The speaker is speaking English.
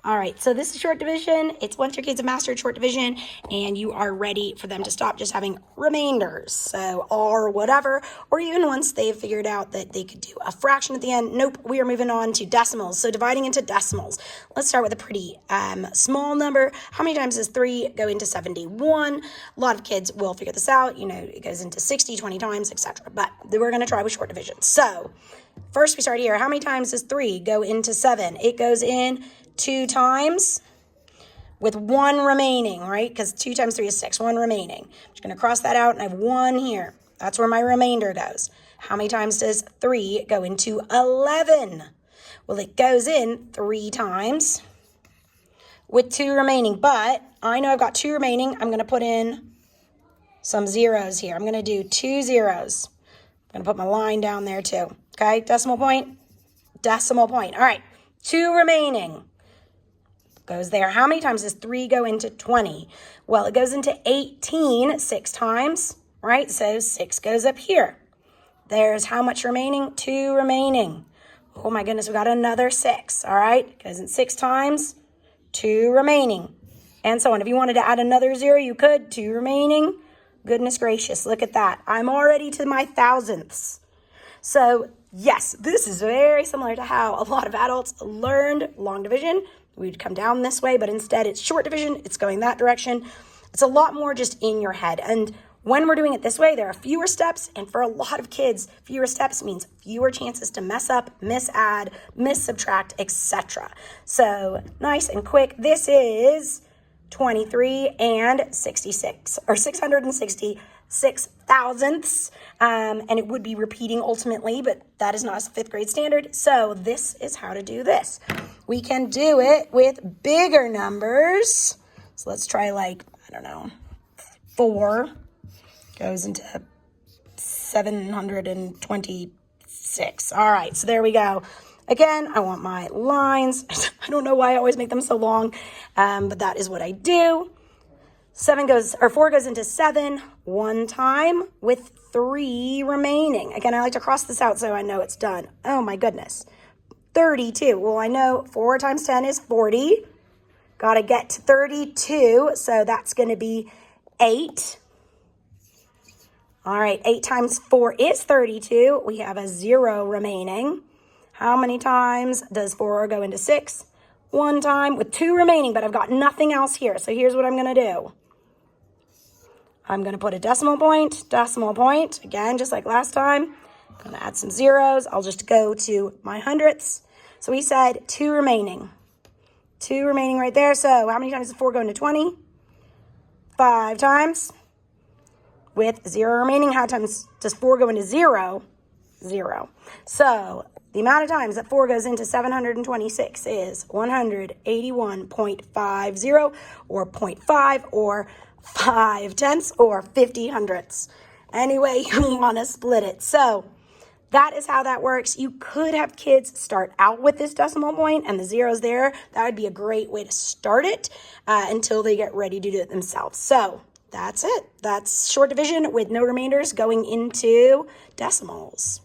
All right, so this is short division. It's once your kids have mastered short division and you are ready for them to stop just having remainders, so or whatever, or even once they've figured out that they could do a fraction at the end. Nope, we are moving on to decimals. So dividing into decimals. Let's start with a pretty small number. How many times does 3 go into 71? A lot of kids will figure this out. You know, it goes into 60, 20 times, etc. But we're going to try with short division. So first we start here. How many times does 3 go into 7? It goes in 2 times with 1 remaining, right? Because 2 times 3 is 6, 1 remaining. I'm just going to cross that out and I have 1 here. That's where my remainder goes. How many times does 3 go into 11? Well, it goes in 3 times with 2 remaining, but I know I've got 2 remaining. I'm going to put in some zeros here. I'm going to do 2 zeros. I'm going to put my line down there too. Okay, decimal point, decimal point. All right, 2 remaining. Goes there. How many times does 3 go into 20? Well, it goes into 18 6 times, right? So 6 goes up here. There's how much remaining? 2 remaining. Oh my goodness, we got another 6, all right? Goes in 6 times, 2 remaining, and so on. If you wanted to add another 0, you could. 2 remaining. Goodness gracious, look at that. I'm already to my thousandths. So yes, this is very similar to how a lot of adults learned long division. We'd come down this way, but instead it's short division. It's going that direction. It's a lot more just in your head. And when we're doing it this way, there are fewer steps. And for a lot of kids, fewer steps means fewer chances to mess up, misadd, missubtract, etc. So nice and quick. This is 23 and 66, or 666 thousandths, and it would be repeating ultimately, but that is not a 5th grade standard. So this is how to do this. We can do it with bigger numbers. So let's try, like, I don't know, 4 goes into 726. All right, so there we go. Again, I want my lines. I don't know why I always make them so long, but that is what I do. 4 goes into 7 1 time with 3 remaining. Again, I like to cross this out so I know it's done. Oh my goodness. 32. Well, I know 4 times 10 is 40. Got to get to 32, so that's going to be 8. All right, 8 times 4 is 32. We have a 0 remaining. How many times does 4 go into 6? 1 time with 2 remaining, but I've got nothing else here. So here's what I'm going to do. I'm going to put a decimal point, again, just like last time. I'm going to add some zeros. I'll just go to my hundredths. So we said 2 remaining. 2 remaining right there. So how many times does 4 go into 20? 5 times. With 0 remaining, how times does 4 go into 0? 0. So the amount of times that 4 goes into 726 is 181.50, or 0.5, or 5 tenths, or 50 hundredths. Any way you want to split it. So that is how that works. You could have kids start out with this decimal point and the zeros there. That would be a great way to start it until they get ready to do it themselves. So that's it. That's short division with no remainders going into decimals.